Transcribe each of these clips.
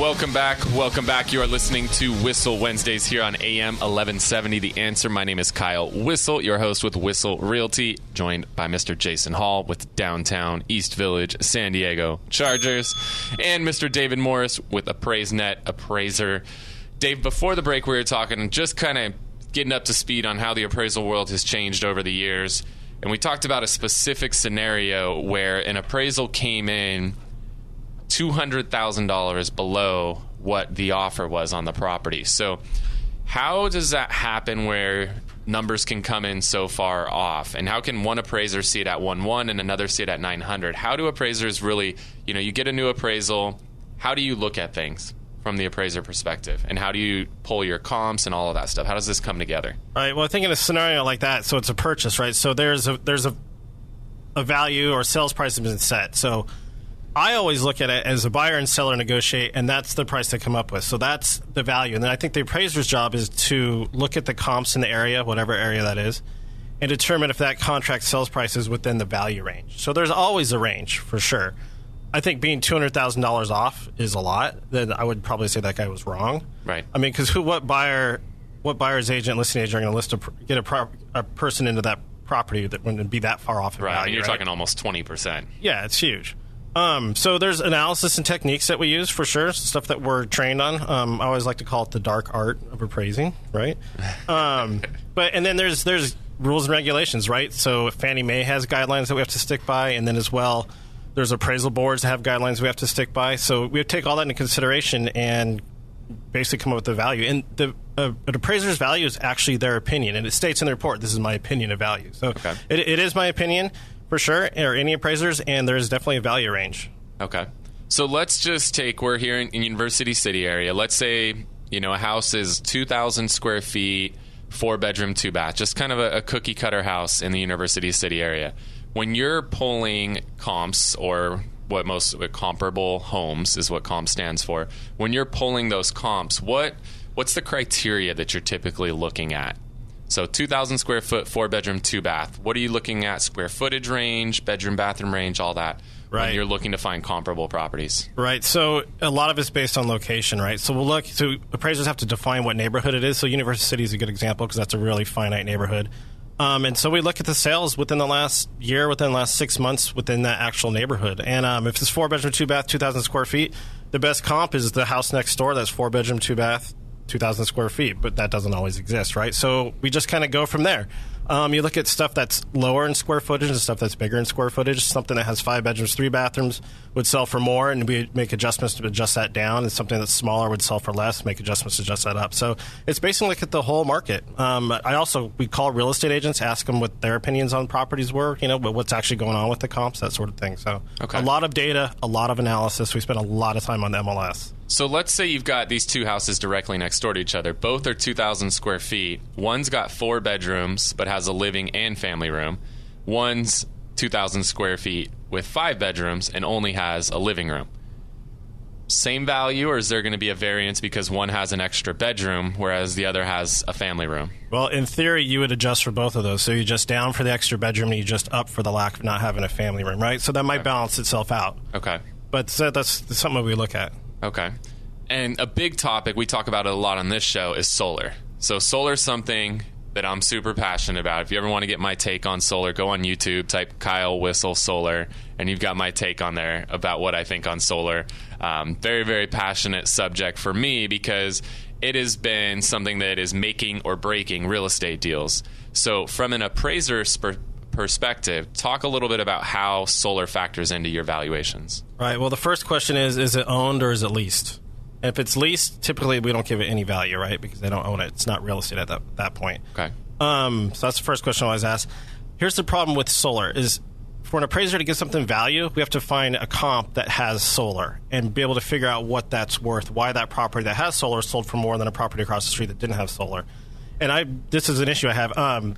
Welcome back. You are listening to Whissel Wednesdays here on AM 1170. The Answer. My name is Kyle Whissel, your host with Whissel Realty, joined by Mr. Jason Hall with Downtown East Village San Diego Chargers, and Mr. David Morris with AppraiseNet Appraiser. Dave, before the break, we were talking, just kind of getting up to speed on how the appraisal world has changed over the years, and we talked about a specific scenario where an appraisal came in $200,000 below what the offer was on the property. So how does that happen where numbers can come in so far off? And how can one appraiser see it at 1.1 and another see it at 900? How do appraisers really, you get a new appraisal, how do you look at things from the appraiser perspective? And how do you pull your comps and all of that stuff? How does this come together? All right. Well, I think in a scenario like that, so it's a purchase, right? So there's a value or sales price has been set. So I always look at it as a buyer and seller negotiate, and that's the price they come up with. So that's the value. And then I think the appraiser's job is to look at the comps in the area, whatever area that is, and determine if that contract sales price is within the value range. So there's always a range, for sure. I think being $200,000 off is a lot. Then I would probably say that guy was wrong. Right. I mean, because what buyer's agent, listing agent are going to get a person into that property that wouldn't be that far off in right. value, And you're right? talking almost 20%. Yeah, it's huge. So there's analysis and techniques that we use for sure, stuff that we're trained on. I always like to call it the dark art of appraising, right? And then there's rules and regulations, right? So Fannie Mae has guidelines that we have to stick by, and then as well, there's appraisal boards that have guidelines we have to stick by. So we have to take all that into consideration and basically come up with the value. And an appraiser's value is actually their opinion, and it states in the report, this is my opinion of value. So okay. It is my opinion. For sure, or any appraisers, and there's definitely a value range. Okay. So let's just we're here in University City area. Let's say, a house is 2,000 square feet, 4-bedroom, 2-bath, just kind of a cookie-cutter house in the University City area. When you're pulling comps, or what comparable homes is what comp stands for, when you're pulling those comps, what's the criteria that you're typically looking at? So 2,000 square foot, 4-bedroom, 2-bath. What are you looking at? Square footage range, bedroom, bathroom range, all that. Right. When you're looking to find comparable properties. Right. So a lot of it's based on location, right? So so appraisers have to define what neighborhood it is. So University City is a good example because that's a really finite neighborhood. And so we look at the sales within the last year, within the last 6 months, within that actual neighborhood. And if it's 4-bedroom, 2-bath, 2,000 square feet, the best comp is the house next door that's 4-bedroom, 2-bath, 2,000 square feet, but that doesn't always exist, right? So we just kind of go from there. You look at stuff that's lower in square footage and stuff that's bigger in square footage. Something that has 5 bedrooms, 3 bathrooms would sell for more, and we make adjustments to adjust that down. And something that's smaller would sell for less, make adjustments to adjust that up. So it's basically look at the whole market. We call real estate agents, ask them what their opinions on properties were, what's actually going on with the comps, that sort of thing. So A lot of data, a lot of analysis. We spend a lot of time on the MLS. So let's say you've got these two houses directly next door to each other. Both are 2,000 square feet. One's got 4 bedrooms but has a living and family room. One's 2,000 square feet with 5 bedrooms and only has a living room. Same value, or is there going to be a variance because one has an extra bedroom whereas the other has a family room? Well, in theory, you would adjust for both of those. So you adjust down for the extra bedroom and you adjust up for the lack of not having a family room, right? So that might balance itself out. Okay. But that's something we look at. Okay. And a big topic, we talk about it a lot on this show, is solar. So solar is something that I'm super passionate about. If you ever want to get my take on solar, go on YouTube, type Kyle Whissel Solar, and you've got my take on there about what I think on solar. Very, very passionate subject for me because it has been something that is making or breaking real estate deals. So from an appraiser's perspective, talk a little bit about how solar factors into your valuations. Right. Well, the first question is it owned or is it leased? If it's leased, typically we don't give it any value, right? Because they don't own it. It's not real estate at that point. Okay. So that's the first question I always ask. Here's the problem with solar is for an appraiser to give something value, we have to find a comp that has solar and be able to figure out what that's worth, why that property that has solar sold for more than a property across the street that didn't have solar. And this is an issue I have.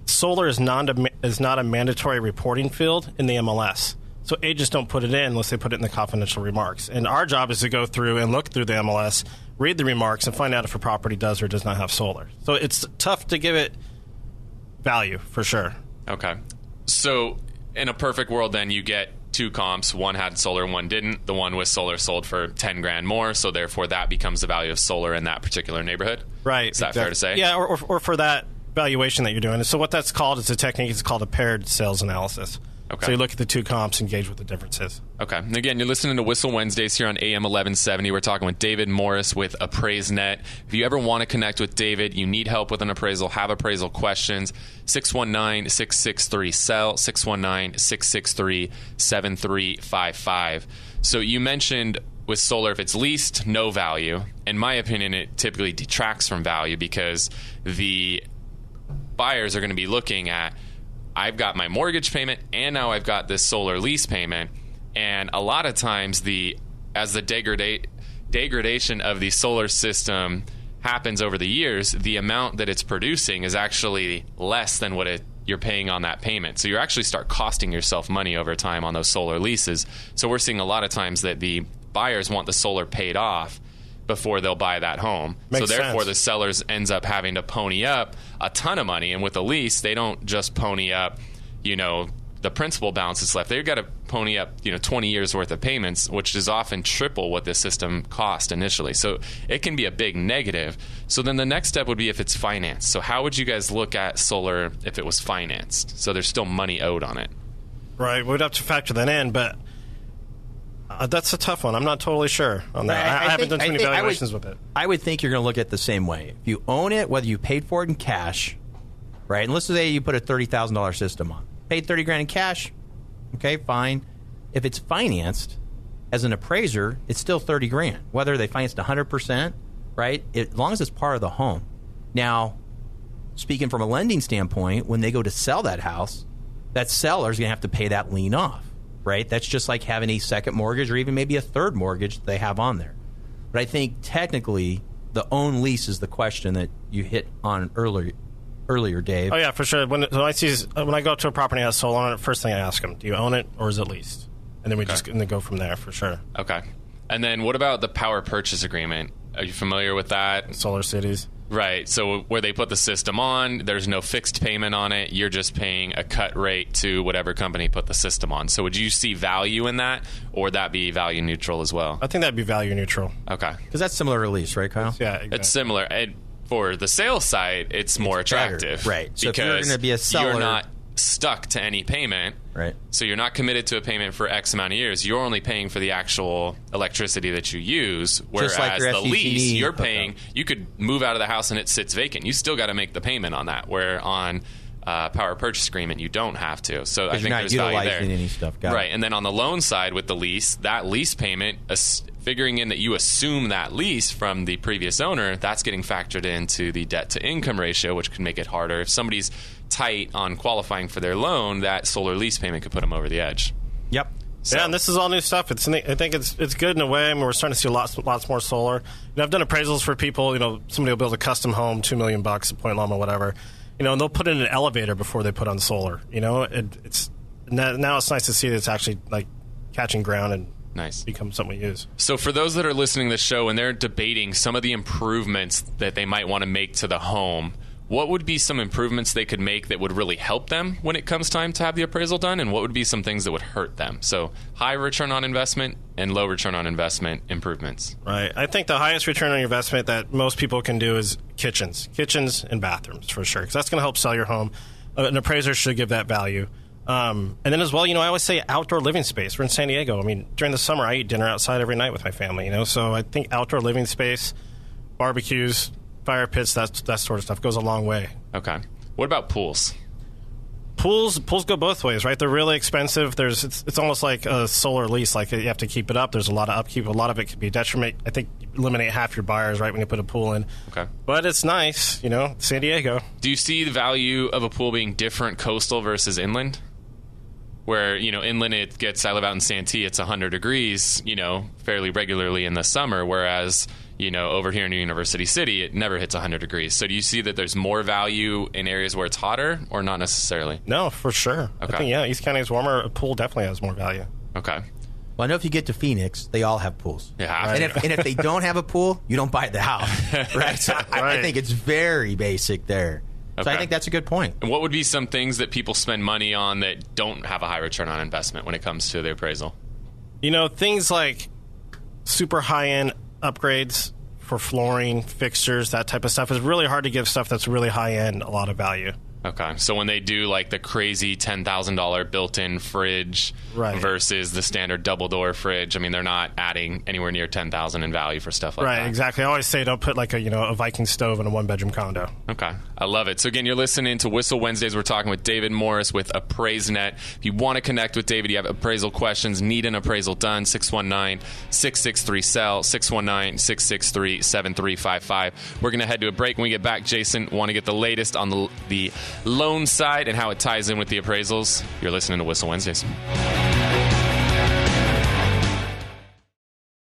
Solar is not a mandatory reporting field in the MLS. So agents don't put it in unless they put it in the confidential remarks. And our job is to go through and look through the MLS, read the remarks, and find out if a property does or does not have solar. So it's tough to give it value, for sure. Okay. So in a perfect world, then, you get two comps. One had solar, one didn't. The one with solar sold for 10 grand more, so therefore that becomes the value of solar in that particular neighborhood. Right. Is that fair to say? Yeah, or for that valuation that you're doing. So what that's called is a technique. It's called a paired sales analysis. Okay. So you look at the two comps, engage what the difference is. Okay. And again, you're listening to Whissel Wednesdays here on AM 1170. We're talking with David Morris with AppraiseNet. If you ever want to connect with David, you need help with an appraisal, have appraisal questions, 619-663-SELL, 619-663-7355. So you mentioned with solar, if it's leased, no value. In my opinion, it typically detracts from value because the buyers are going to be looking at, I've got my mortgage payment and now I've got this solar lease payment. And a lot of times as the degradation of the solar system happens over the years, the amount that it's producing is actually less than what you're paying on that payment. So you actually start costing yourself money over time on those solar leases. So we're seeing a lot of times that the buyers want the solar paid off before they'll buy that home. Makes so therefore sense. the sellers ends up having to pony up a ton of money. And with a lease, they don't just pony up, the principal balance that's left. They've got to pony up, 20 years worth of payments, which is often triple what this system cost initially. So it can be a big negative. So then the next step would be if it's financed. So how would you guys look at solar if it was financed? So there's still money owed on it. Right. We'd have to factor that in, but that's a tough one. I'm not totally sure on that. I haven't done too many valuations with it. I would think you're going to look at it the same way. If you own it, whether you paid for it in cash, right? And let's say you put a $30,000 system on. Paid $30,000 in cash. Okay, fine. If it's financed, as an appraiser, it's still $30,000. Whether they financed 100%, right? As long as it's part of the home. Now, speaking from a lending standpoint, when they go to sell that house, that seller's going to have to pay that lien off. Right? That's just like having a second mortgage or even maybe a third mortgage that they have on there. But I think technically the own lease is the question that you hit on earlier, Dave. Oh, yeah, for sure. When I go to a property that has solar on it, first thing I ask them, do you own it or is it leased? And then we just go from there for sure. Okay. And then what about the power purchase agreement? Are you familiar with that? Solar cities. Right. So where they put the system on, there's no fixed payment on it. You're just paying a cut rate to whatever company put the system on. So would you see value in that, or would that be value neutral as well? I think that'd be value neutral. Okay. Because that's similar to lease, right, Kyle? Yeah, exactly. It's similar. And for the sales side, it's more attractive. Better. Right. So because if you're going to be a seller, you're not stuck to any payment. Right. So you're not committed to a payment for X amount of years. You're only paying for the actual electricity that you use. Whereas like your the FCC lease, you're paying, you could move out of the house and it sits vacant. You still got to make the payment on that. Where on power purchase agreement, you don't have to. So I think there's value there. You're not utilizing any stuff. Right. And then on the loan side with the lease, that lease payment, figuring in that you assume that lease from the previous owner, that's getting factored into the debt to income ratio, which can make it harder. If somebody's tight on qualifying for their loan, that solar lease payment could put them over the edge. Yep. So. Yeah, and this is all new stuff. I think it's good in a way. I mean, we're starting to see lots more solar. I've done appraisals for people. Somebody will build a custom home, $2 million, a Point Loma, whatever. And they'll put in an elevator before they put on solar. It's now it's nice to see that it's actually like catching ground and nice become something we use. So for those that are listening to the show and they're debating some of the improvements that they might want to make to the home, what would be some improvements they could make that would really help them when it comes time to have the appraisal done? And what would be some things that would hurt them? So high return on investment and low return on investment improvements. Right. I think the highest return on investment that most people can do is kitchens and bathrooms for sure, because that's going to help sell your home. An appraiser should give that value. And then as well, I always say outdoor living space. We're in San Diego. I mean, during the summer, I eat dinner outside every night with my family, So I think outdoor living space, barbecues, fire pits, that sort of stuff goes a long way. Okay. What about pools? Pools go both ways, right? They're really expensive. It's almost like a solar lease. Like you have to keep it up. There's a lot of upkeep. A lot of it could be detriment. I think you eliminate half your buyers, right, when you put a pool in. Okay. But it's nice, San Diego. Do you see the value of a pool being different coastal versus inland? Where, inland I live out in Santee, it's 100 degrees, fairly regularly in the summer, whereas, over here in University City, it never hits 100 degrees. So do you see that there's more value in areas where it's hotter or not necessarily? No, for sure. Okay. I think, East County is warmer. A pool definitely has more value. Okay. Well, I know if you get to Phoenix, they all have pools. Yeah. And if they don't have a pool, you don't buy the house. Right? So I think it's very basic there. So Okay. I think that's a good point. And what would be some things that people spend money on that don't have a high return on investment when it comes to the appraisal? Things like super high-end upgrades for flooring, fixtures, that type of stuff is really hard to give stuff that's really high-end a lot of value. Okay, so when they do like the crazy $10,000 built-in fridge versus the standard double-door fridge, I mean, they're not adding anywhere near $10,000 in value for stuff like that. Right, exactly. I always say don't put like a Viking stove in a one-bedroom condo. Okay, I love it. So again, you're listening to Whissel Wednesdays. We're talking with David Morris with AppraiseNet. If you want to connect with David, you have appraisal questions, need an appraisal done, 619-663-SELL, 619-663-7355. We're going to head to a break. When we get back, Jason, want to get the latest on the loan side and how it ties in with the appraisals. You're listening to Whissel Wednesdays.